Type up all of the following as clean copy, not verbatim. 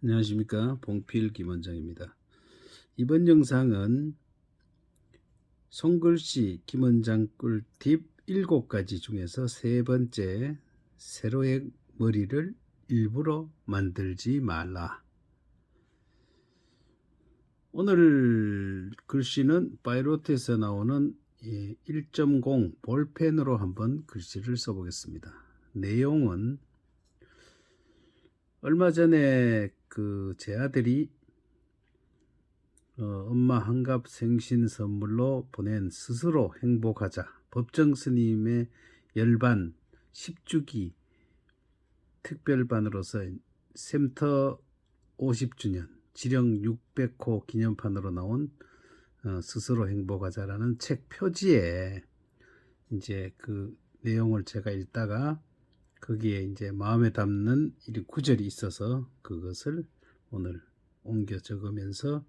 안녕하십니까, 봉필 김원장입니다. 이번 영상은 손글씨 김원장 꿀팁 7가지 중에서 세 번째, 세로의 머리를 일부러 만들지 말라. 오늘 글씨는 파이로트에서 나오는 1.0 볼펜으로 한번 글씨를 써보겠습니다. 내용은 얼마 전에 제 아들이 엄마 한갑 생신 선물로 보낸 스스로 행복하자 법정 스님의 열반 10주기 특별반으로서 샘터 50주년 지령 600호 기념판으로 나온 스스로 행복하자라는 책 표지에 이제 그 내용을 제가 읽다가 거기에 이제 마음에 담는 구절이 있어서 그것을 오늘 옮겨 적으면서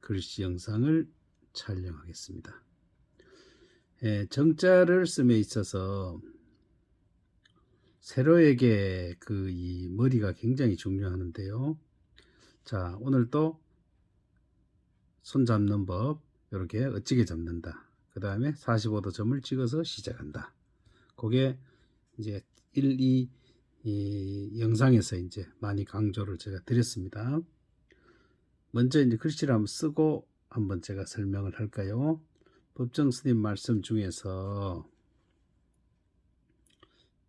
글씨 영상을 촬영하겠습니다. 정자를 씀에 있어서 세로에게 이 머리가 굉장히 중요하는데요. 자, 오늘도 손 잡는 법, 이렇게 어찌게 잡는다. 그 다음에 45도 점을 찍어서 시작한다. 그게 이제 1, 2 영상에서 이제 많이 강조를 제가 드렸습니다. 먼저 이제 글씨를 한번 쓰고 한번 제가 설명을 할까요? 법정 스님 말씀 중에서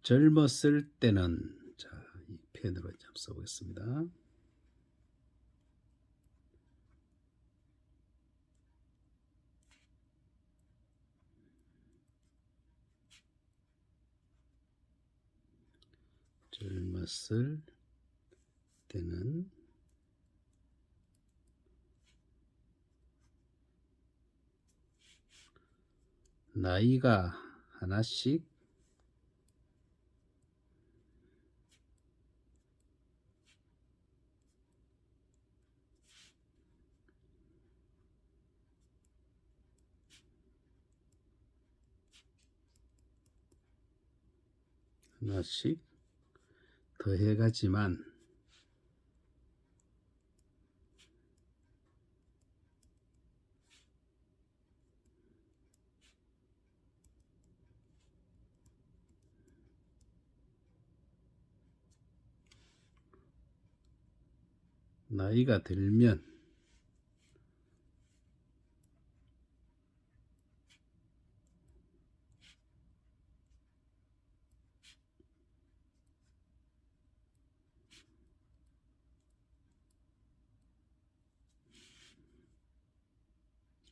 젊었을 때는, 자, 이 펜으로 좀 써보겠습니다. 젊었을 때는 나이가 하나씩 더해가지만 나이가 들면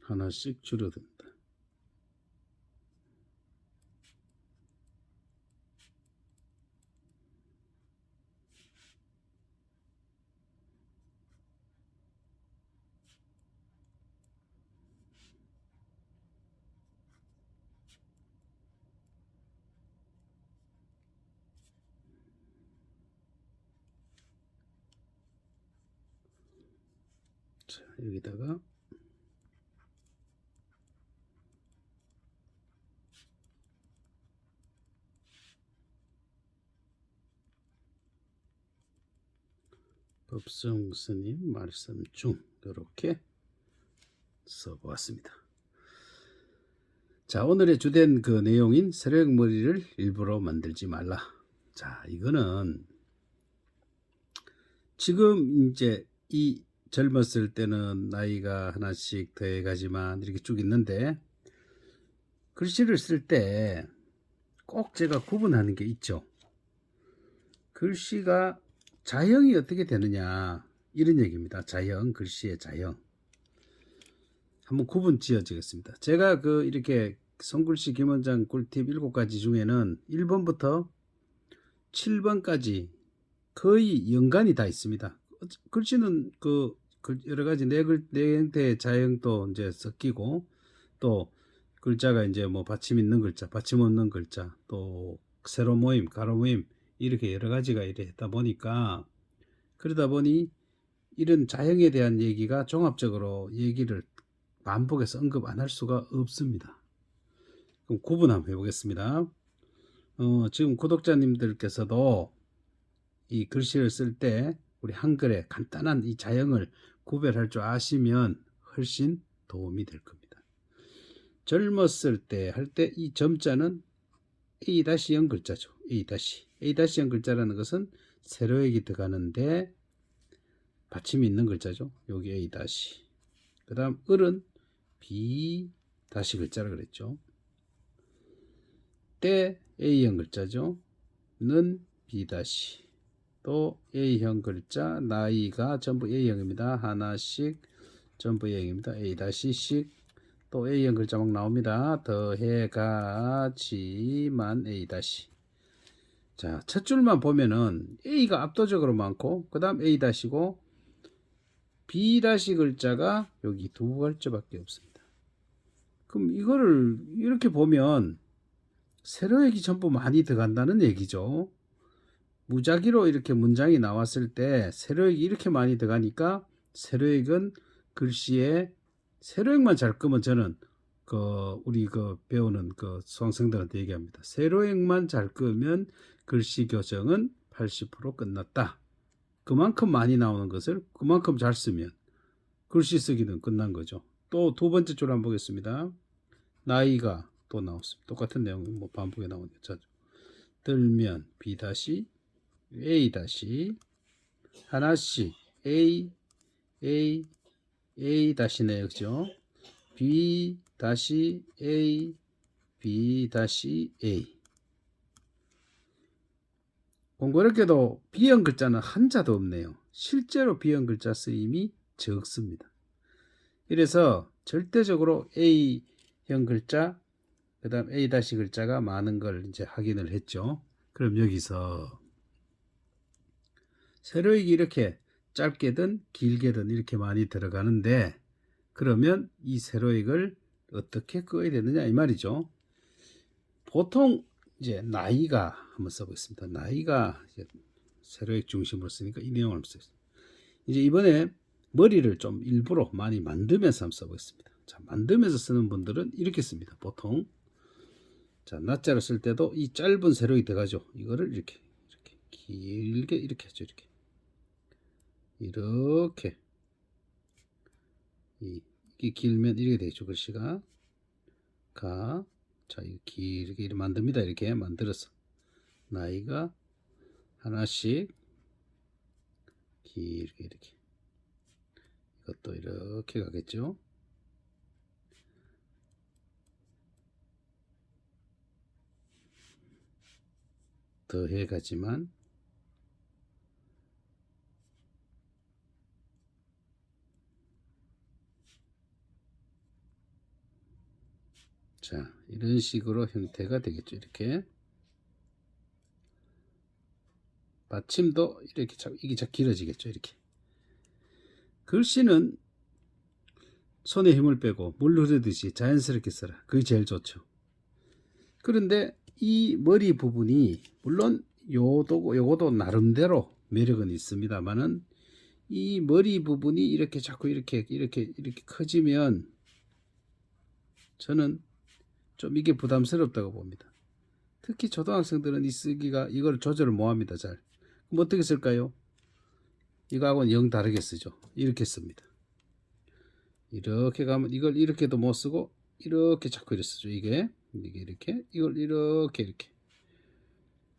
하나씩 줄어든다. 자, 여기다가 법정 스님 말씀 중 이렇게 써보았습니다. 자, 오늘의 주된 내용인 세로의 머리를 일부러 만들지 말라. 자, 이거는 지금 이제 이 젊었을 때는 나이가 하나씩 더해가지만 이렇게 쭉 있는데, 글씨를 쓸 때 꼭 제가 구분하는 게 있죠. 글씨가 자형이 어떻게 되느냐, 이런 얘기입니다. 자형, 글씨의 자형. 한번 구분 지어지겠습니다. 제가 이렇게 손글씨 김원장 꿀팁 7가지 중에는 1번부터 7번까지 거의 연관이 다 있습니다. 글씨는 여러 가지 네 형태의 자형도 이제 섞이고, 또 글자가 이제 뭐 받침 있는 글자, 받침 없는 글자, 또 세로 모임, 가로 모임, 이렇게 여러 가지가 이랬다 보니까, 그러다 보니 이런 자형에 대한 얘기가 종합적으로 얘기를 반복해서 언급 안 할 수가 없습니다. 그럼 구분 한번 해보겠습니다. 지금 구독자님들께서도 이 글씨를 쓸 때 우리 한글의 간단한 이 자형을 구별할 줄 아시면 훨씬 도움이 될 겁니다. 젊었을 때 할 때 이 점자는 A-형 글자죠. A-형 글자라는 것은 세로액이 들어가는데 받침이 있는 글자죠. 여기 A-. 그 다음 을은 B- 글자라 그랬죠. 때 A형 글자죠. 는 B-. 또 A형 글자 나이가 전부 A형입니다. 하나씩 전부 A형입니다. A-씩 또 A형 글자 막 나옵니다. 더해가지만 A-. 자, 첫 줄만 보면은 A가 압도적으로 많고 그 다음 A-고 B- 글자가 여기 두 글자밖에 없습니다. 그럼 이거를 이렇게 보면 세로액이 전부 많이 들어간다는 얘기죠. 무작위로 이렇게 문장이 나왔을 때 세로액이 이렇게 많이 들어가니까 세로액은 글씨에 세로액만 잘 끄면 저는 우리 배우는 수강생들한테 얘기합니다. 세로액만 잘 끄면 글씨 교정은 80% 끝났다. 그만큼 많이 나오는 것을 그만큼 잘 쓰면 글씨 쓰기는 끝난 거죠. 또 두 번째 줄 한번 보겠습니다. 나이가 또 나왔습니다. 똑같은 내용 반복에 나오네요. 자, 들면 B- A- 하나씩 A 네요, 그죠? B- A B- A. 공교롭게도 B형 글자는 한자도 없네요. 실제로 B형 글자 쓰임이 적습니다. 이래서 절대적으로 A형 글자, 그 다음 A- 글자가 많은 걸 이제 확인을 했죠. 그럼 여기서 세로액이 이렇게 짧게든 길게든 이렇게 많이 들어가는데 그러면 이 세로액을 어떻게 끄어야 되느냐 이 말이죠. 보통 이제 나이가 한번 써보겠습니다. 나이가 이제 세로액 중심으로 쓰니까 이 내용을 써요. 이제 이번에 머리를 좀 일부러 많이 만들면서 한번 써보겠습니다. 자, 만들면서 쓰는 분들은 이렇게 씁니다. 보통 자, 낮자를 쓸 때도 이 짧은 세로액이 들어가죠. 이거를 이렇게 길게 이렇게 하죠. 이렇게 이게 길면 이렇게 되죠. 글씨가 자, 이거 길게 이렇게 만듭니다. 이렇게 만들어서 나이가 하나씩 길게 이렇게 이것도 이렇게 가겠죠. 더해 가지만 자, 이런 식으로 형태가 되겠죠. 이렇게 받침도 이렇게 이게 자 길어지겠죠. 이렇게 글씨는 손에 힘을 빼고 물 흐르듯이 자연스럽게 써라. 그게 제일 좋죠. 그런데 이 머리 부분이 물론 요것도 나름대로 매력은 있습니다만은 이 머리 부분이 이렇게 자꾸 이렇게 커지면 저는 좀 이게 부담스럽다고 봅니다. 특히 초등학생들은 이걸 조절을 못합니다. 잘. 그럼 어떻게 쓸까요? 이거하고는 영 다르게 쓰죠. 이렇게 씁니다. 이렇게 가면 이걸 이렇게도 못 쓰고 이렇게 자꾸 이렇게 쓰죠. 이게 이렇게 이걸 이렇게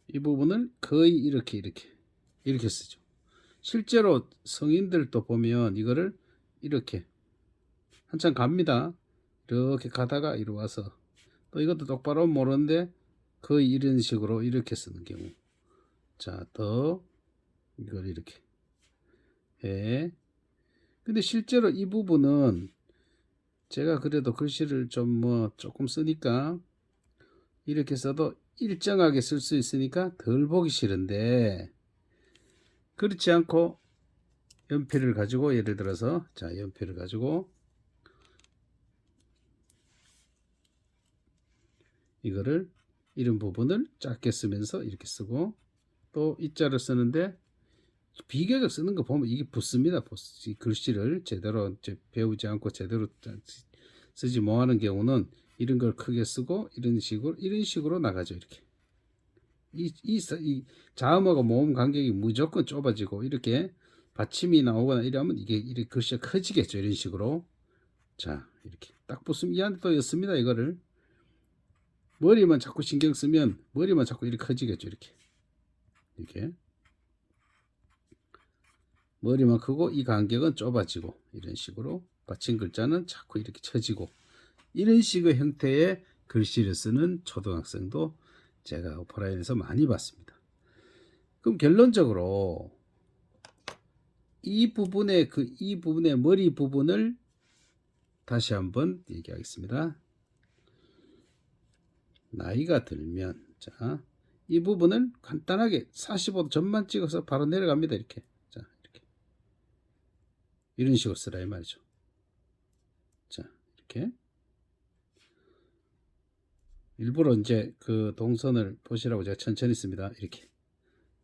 이 부분을 거의 이렇게 쓰죠. 실제로 성인들도 보면 이거를 이렇게 한참 갑니다. 이렇게 가다가 이리 와서 또 이것도 똑바로 모르는데 거의 이런 식으로 이렇게 쓰는 경우. 자, 더 이걸 이렇게 해. 근데 실제로 이 부분은 제가 그래도 글씨를 조금 쓰니까 이렇게 써도 일정하게 쓸 수 있으니까 덜 보기 싫은데 그렇지 않고 연필을 가지고 예를 들어서 자, 연필을 가지고 이거를 이런 부분을 작게 쓰면서 이렇게 쓰고 또 이자를 쓰는데 비교적 쓰는 거 보면 이게 붙습니다. 글씨를 제대로 배우지 않고 제대로 쓰지 못하는 경우는 이런 걸 크게 쓰고 이런 식으로 나가죠. 이렇게 이 자음하고 모음 간격이 무조건 좁아지고 이렇게 받침이 나오거나 이러면 이게 이렇게 글씨가 커지겠죠. 이런 식으로. 자, 이렇게 딱 붙으면 이 안에 또 였습니다. 이거를 머리만 자꾸 신경 쓰면 머리만 자꾸 이렇게 커지겠죠. 이렇게 머리만 크고 이 간격은 좁아지고 이런 식으로 받침 글자는 자꾸 이렇게 처지고 이런 식의 형태의 글씨를 쓰는 초등학생도 제가 오프라인에서 많이 봤습니다. 그럼 결론적으로 이 부분의 머리 부분을 다시 한번 얘기하겠습니다. 나이가 들면 자, 이 부분을 간단하게 45도 점만 찍어서 바로 내려갑니다. 이렇게. 자, 이렇게. 이런 식으로 쓰라 이 말이죠. 자, 이렇게. 일부러 이제 그 동선을 보시라고 제가 천천히 씁니다. 이렇게.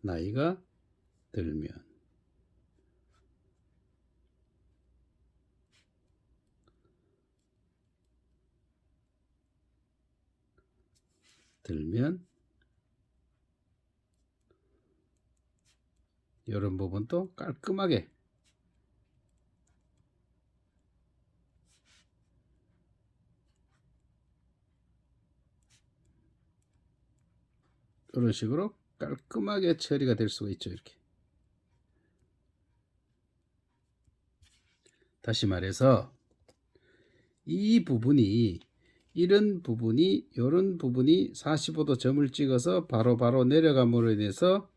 나이가 들면 이런 부분도 깔끔하게 이런 식으로 깔끔하게 처리가 될 수가 있죠. 이렇게. 다시 말해서 이 부분이 이런 부분이 45도 점을 찍어서 바로 내려감으로 인해서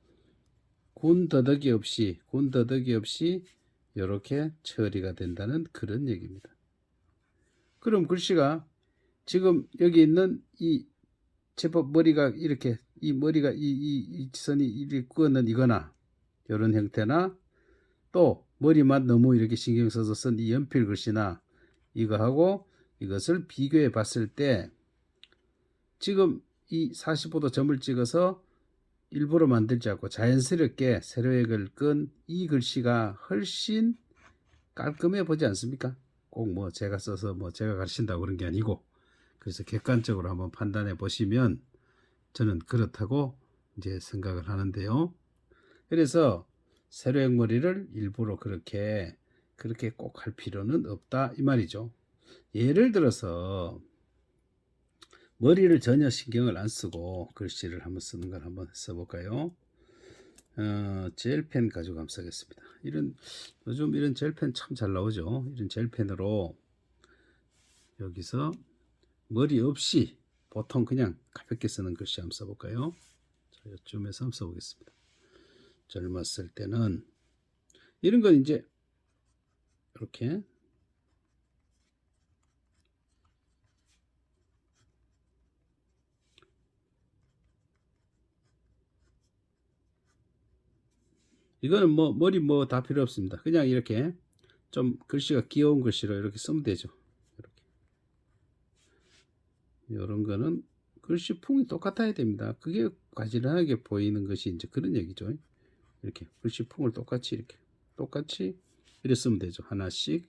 군 더덕이 없이 이렇게 처리가 된다는 그런 얘기입니다. 그럼 글씨가 지금 여기 있는 이 제법 머리가 이렇게 이 머리가 이 선이 이렇게 끄는 이거나 이런 형태나 또 머리만 너무 이렇게 신경 써서 쓴 이 연필 글씨나 이거하고 이것을 비교해 봤을 때 지금 이 45도 점을 찍어서 일부러 만들지 않고 자연스럽게 세로획을 끈 이 글씨가 훨씬 깔끔해 보지 않습니까? 꼭 뭐 제가 써서 뭐 제가 가르친다고 그런 게 아니고 그래서 객관적으로 한번 판단해 보시면 저는 그렇다고 이제 생각을 하는데요. 그래서 세로획 머리를 일부러 그렇게 꼭 할 필요는 없다 이 말이죠. 예를 들어서 머리를 전혀 신경을 안 쓰고 글씨를 한번 쓰는 걸 한번 써볼까요? 젤펜 가지고 한번 쓰겠습니다. 요즘 이런 젤펜 참 잘 나오죠. 이런 젤펜으로 여기서 머리 없이 보통 그냥 가볍게 쓰는 글씨 한번 써볼까요? 자, 이쯤에서 한번 써보겠습니다. 젊었을 때는 이런 건 이제 이렇게 이거는 뭐 머리 뭐 다 필요 없습니다. 그냥 이렇게 좀 글씨가 귀여운 글씨로 이렇게 쓰면 되죠. 이렇게. 이런 거는 글씨 풍이 똑같아야 됩니다. 그게 가지런하게 보이는 것이 이제 그런 얘기죠. 이렇게 글씨 풍을 똑같이 이렇게 쓰면 되죠. 하나씩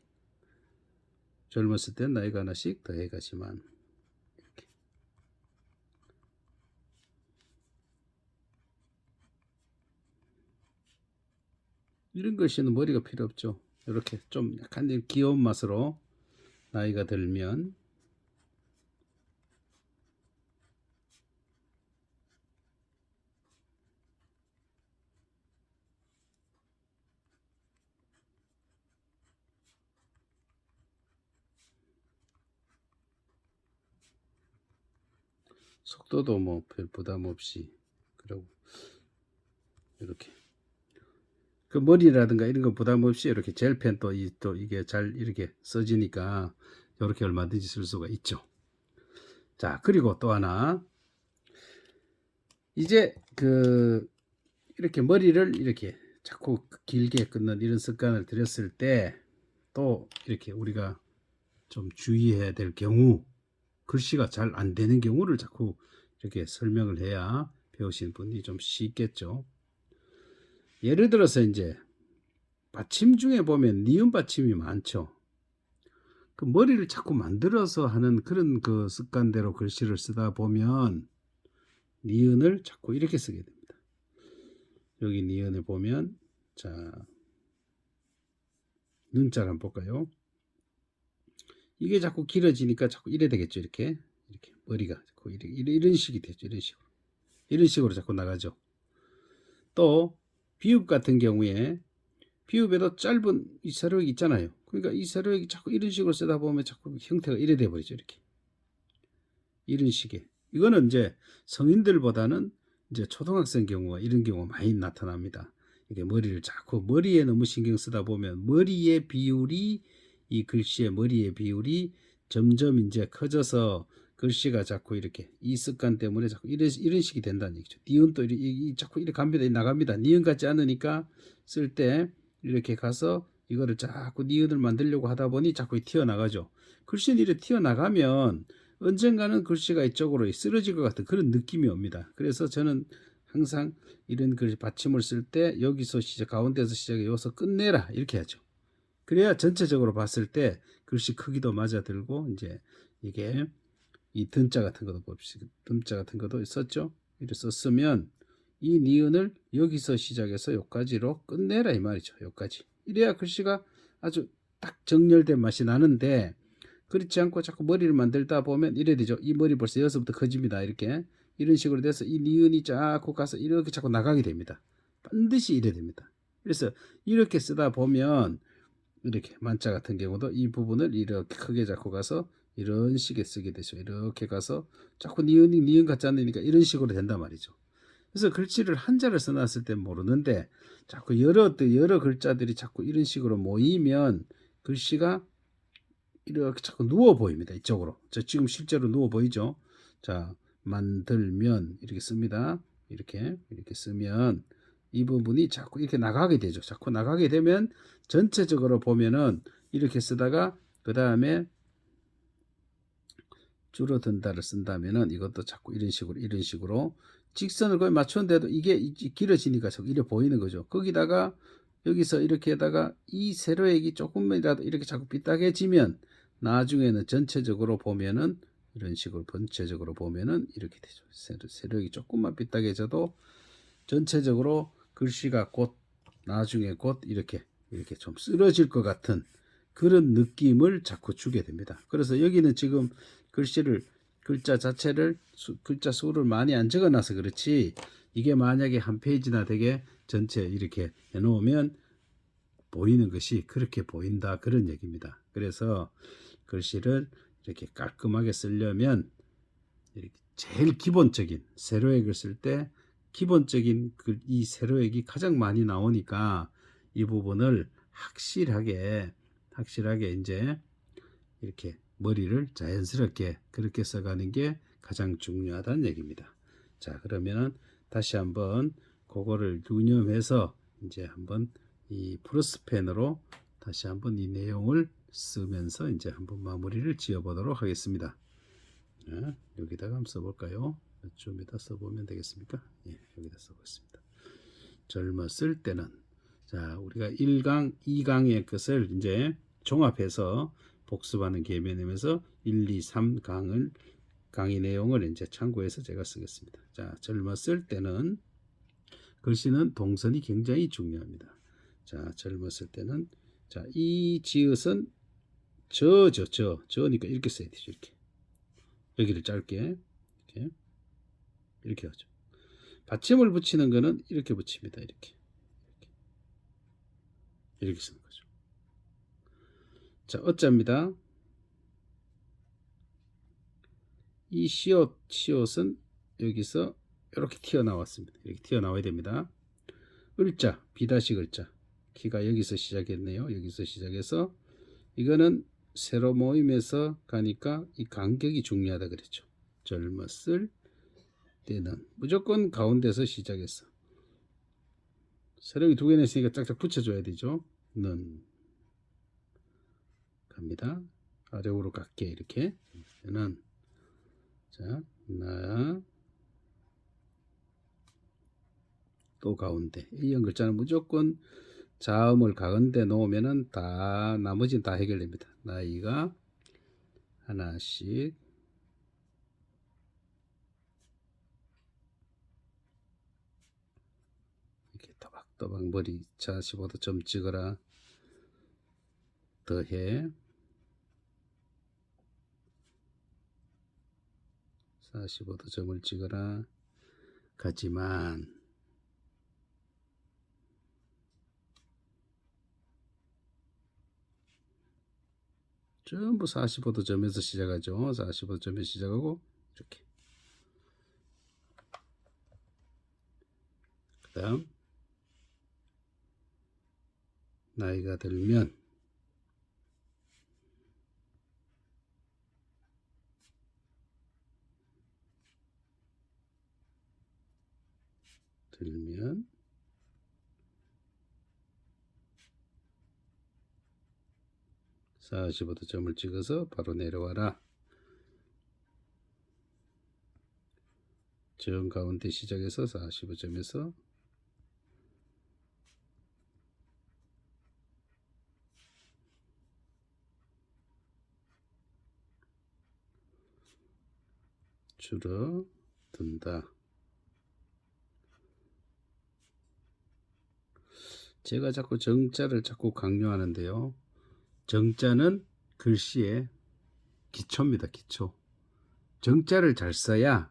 젊었을 땐 나이가 하나씩 더해 가지만 이렇게. 이런 글씨는 머리가 필요 없죠. 이렇게 좀 약간 귀여운 맛으로 나이가 들면 속도도 뭐 별 부담 없이 그리고 이렇게 그 머리라든가 이런 거 부담 없이 이렇게 젤펜 또 이게 잘 이렇게 써지니까 이렇게 얼마든지 쓸 수가 있죠. 자, 그리고 또 하나 이제 이렇게 머리를 이렇게 자꾸 길게 끊는 이런 습관을 들였을 때 또 이렇게 우리가 좀 주의해야 될 경우 글씨가 잘 안 되는 경우를 자꾸 이렇게 설명을 해야 배우시는 분이 좀 쉽겠죠. 예를 들어서 이제 받침 중에 보면 니은 받침이 많죠. 그 머리를 자꾸 만들어서 하는 그런 그 습관대로 글씨를 쓰다 보면 니은을 자꾸 이렇게 쓰게 됩니다. 여기 니은에 보면 자 눈자를 한번 볼까요? 이게 자꾸 길어지니까 자꾸 이래 되겠죠. 이렇게 머리가 자꾸 이런 식이 되죠. 이런 식으로 자꾸 나가죠. 또 비읍 같은 경우에 비읍에도 짧은 이 세로획 있잖아요. 그러니까 이 세로획이 자꾸 이런 식으로 쓰다 보면 자꾸 형태가 이래 돼 버리죠. 이렇게 이런 식의. 이거는 이제 성인들보다는 이제 초등학생 경우가 이런 경우가 많이 나타납니다. 이게 머리를 자꾸 머리에 너무 신경 쓰다 보면 머리의 비율이 이 글씨의 머리의 비율이 점점 이제 커져서 글씨가 자꾸 이렇게 이 습관 때문에 자꾸 이런 식이 된다는 얘기죠. 니은도 자꾸 이렇게 갑니다. 나갑니다. 니은 같지 않으니까 쓸 때 이렇게 가서 이거를 자꾸 니은을 만들려고 하다 보니 자꾸 튀어나가죠. 글씨는 이렇게 튀어나가면 언젠가는 글씨가 이쪽으로 쓰러질 것 같은 그런 느낌이 옵니다. 그래서 저는 항상 이런 글 받침을 쓸 때 여기서 시작, 가운데서 시작해 여기서 끝내라 이렇게 하죠. 그래야 전체적으로 봤을 때 글씨 크기도 맞아들고 이제 이게 이 든자 같은 것도 봅시다. 든자 같은 것도 썼죠. 이렇게 썼으면 이 니은을 여기서 시작해서 여기까지로 끝내라 이 말이죠. 여기까지. 이래야 글씨가 아주 딱 정렬된 맛이 나는데 그렇지 않고 자꾸 머리를 만들다 보면 이래 되죠. 이 머리 벌써 여기서부터 커집니다. 이렇게 이런 식으로 돼서 이 니은이 자꾸 가서 이렇게 자꾸 나가게 됩니다. 반드시 이래 됩니다. 그래서 이렇게 쓰다 보면 이렇게 만자 같은 경우도 이 부분을 이렇게 크게 잡고 가서 이런 식의 쓰게 되죠. 이렇게 가서 자꾸 니은이 니은 같지 않으니까 이런 식으로 된단 말이죠. 그래서 글씨를 한자를 써놨을 때 모르는데 자꾸 여러 글자들이 자꾸 이런 식으로 모이면 글씨가 이렇게 자꾸 누워 보입니다. 이쪽으로. 저 지금 실제로 누워 보이죠? 자, 만들면 이렇게 씁니다. 이렇게 쓰면 이 부분이 자꾸 이렇게 나가게 되죠. 자꾸 나가게 되면 전체적으로 보면은 이렇게 쓰다가 그 다음에 줄어든다를 쓴다면은 이것도 자꾸 이런 식으로 직선을 거의 맞췄는데도 이게 길어지니까 자꾸 이래 보이는 거죠. 거기다가 여기서 이렇게 하다가 이 세로액이 조금이라도 이렇게 자꾸 삐딱해지면 나중에는 전체적으로 보면은 이런 식으로 전체적으로 보면은 이렇게 되죠. 세로액이 조금만 삐딱해져도 전체적으로 글씨가 곧 나중에 곧 이렇게 좀 쓰러질 것 같은 그런 느낌을 자꾸 주게 됩니다. 그래서 여기는 지금 글자 자체를 글자 수를 많이 안 적어놔서 그렇지 이게 만약에 한 페이지나 되게 전체 이렇게 해놓으면 보이는 것이 그렇게 보인다 그런 얘기입니다. 그래서 글씨를 이렇게 깔끔하게 쓰려면 이렇게 제일 기본적인 세로액을 쓸 때 기본적인 이 세로액이 가장 많이 나오니까 이 부분을 확실하게 이제 이렇게 머리를 자연스럽게 그렇게 써가는 게 가장 중요하다는 얘기입니다. 자, 그러면은 다시 한번 그거를 유념해서 이제 한번 이 플러스펜으로 다시 한번 이 내용을 쓰면서 이제 한번 마무리를 지어 보도록 하겠습니다. 자, 여기다가 한번 써볼까요? 좀이다 써보면 되겠습니까? 예, 여기다 써보겠습니다. 젊었을 때는 자, 우리가 1강, 2강의 것을 이제 종합해서 복습하는 개념에서 1, 2, 3강을 강의 내용을 이제 참고해서 제가 쓰겠습니다. 자, 젊었을 때는 글씨는 동선이 굉장히 중요합니다. 자, 젊었을 때는 자, 이 지읒은 저니까 이렇게 써야 되죠. 이렇게 여기를 짧게 이렇게 하죠. 받침을 붙이는 거는 이렇게 붙입니다. 이렇게 쓰는 거죠. 자, 어짜입니다. 이 시옷은 여기서 이렇게 튀어나왔습니다. 이렇게 튀어나와야 됩니다. 을자, 비다식 을자. 키가 여기서 시작했네요. 여기서 시작해서 이거는 세로 모임에서 가니까 이 간격이 중요하다 그랬죠. 젊었을 때는 무조건 가운데서 시작했어. 세력이 두 개나 있으니까 짝짝 붙여줘야 되죠. 는 갑니다. 아래로 갈게 이렇게. 는 자, 또 가운데 A형 글자는 무조건 자음을 가운데 놓으면은 다 나머지는 다 해결됩니다. 나이가 하나씩 이렇게 또박또박 머리 자 15도 점 찍어라. 더해 45도 점을 찍어라. 하지만 전부 45도 점에서 시작하죠. 45도 점에서 시작하고 이렇게. 그 다음 나이가 들면 들면 45도 점을 찍어서 바로 내려와라. 정 가운데 시작해서 45점에서 줄어든다. 제가 자꾸 정자를 자꾸 강조하는데요. 정자는 글씨의 기초입니다. 기초. 정자를 잘 써야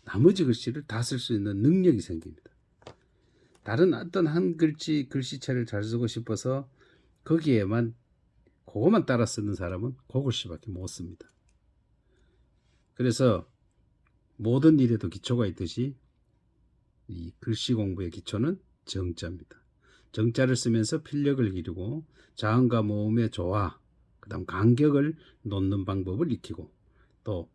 나머지 글씨를 다 쓸 수 있는 능력이 생깁니다. 다른 어떤 한 글씨체를 잘 쓰고 싶어서 거기에만 그것만 따라 쓰는 사람은 그 글씨밖에 못 씁니다. 그래서 모든 일에도 기초가 있듯이 이 글씨 공부의 기초는 정자입니다. 정자를 쓰면서 필력을 기르고 자음과 모음의 조화, 그다음 간격을 놓는 방법을 익히고, 또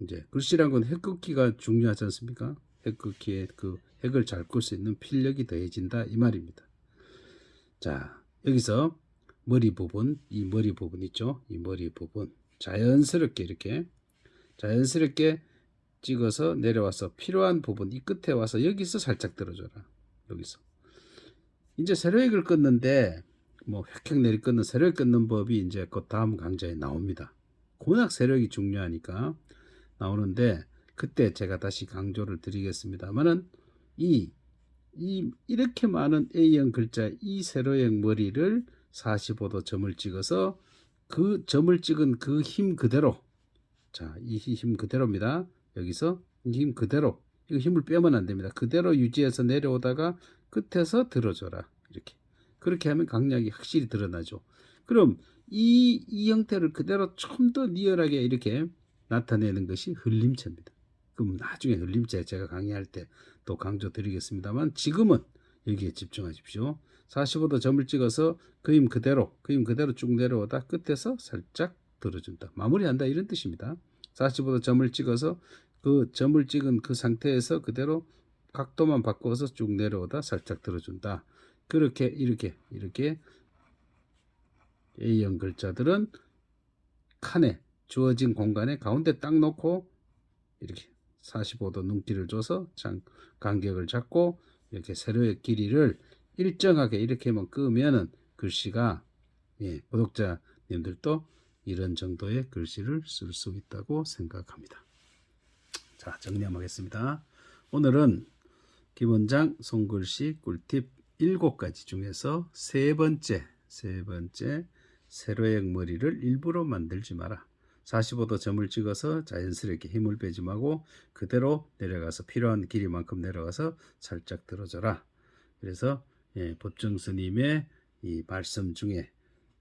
이제 글씨란 건 핵긋기가 중요하지 않습니까? 핵긋기에 그 핵을 잘 끌 수 있는 필력이 더해진다 이 말입니다. 자, 여기서 머리 부분, 이 머리 부분 있죠? 이 머리 부분 자연스럽게 이렇게 자연스럽게 찍어서 내려와서 필요한 부분 이 끝에 와서 여기서 살짝 들어줘라. 여기서 이제 세로획을 끊는데 뭐 획획 내리 끊는 세로획 끊는 법이 이제 그 다음 강좌에 나옵니다. 고낙 세로획이 중요하니까 나오는데 그때 제가 다시 강조를 드리겠습니다만은 이렇게 많은 A형 글자 이 세로획 머리를 45도 점을 찍어서 그 점을 찍은 그 힘 그대로, 자, 이 힘 그대로입니다. 여기서 이 힘 그대로, 이거 힘을 빼면 안 됩니다. 그대로 유지해서 내려오다가 끝에서 들어줘라. 이렇게. 그렇게 하면 강약이 확실히 드러나죠. 그럼 이 형태를 그대로 좀 더 리얼하게 이렇게 나타내는 것이 흘림체입니다. 그럼 나중에 흘림체 제가 강의할 때 또 강조 드리겠습니다만 지금은 여기에 집중하십시오. 45도 점을 찍어서 그 힘 그대로 쭉 내려오다 끝에서 살짝 들어준다. 마무리한다 이런 뜻입니다. 45도 점을 찍어서 그 점을 찍은 그 상태에서 그대로 각도만 바꿔서 쭉 내려오다 살짝 들어준다. 그렇게 이렇게 A형 글자들은 칸에 주어진 공간에 가운데 딱 놓고 이렇게 45도 눈길을 줘서 간격을 잡고 이렇게 세로의 길이를 일정하게 이렇게만 끄면은 글씨가, 구독자님들도 이런 정도의 글씨를 쓸 수 있다고 생각합니다. 자, 정리 한번 하겠습니다. 오늘은 김원장 손글씨 꿀팁 7가지 중에서 세 번째 세로획 머리를 일부러 만들지 마라. 45도 점을 찍어서 자연스럽게 힘을 빼지 말고 그대로 내려가서 필요한 길이만큼 내려가서 살짝 들어줘라. 그래서 법정 스님의 이 말씀 중에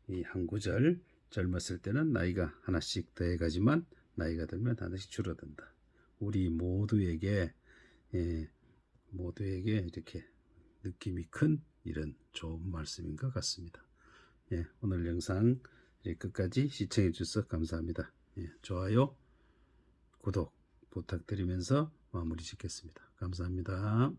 이 한 구절, 젊었을 때는 나이가 하나씩 더해가지만 나이가 들면 하나씩 줄어든다. 우리 모두에게 이렇게 느낌이 큰 이런 좋은 말씀인 것 같습니다. 오늘 영상 끝까지 시청해 주셔서 감사합니다. 좋아요, 구독 부탁드리면서 마무리 짓겠습니다. 감사합니다.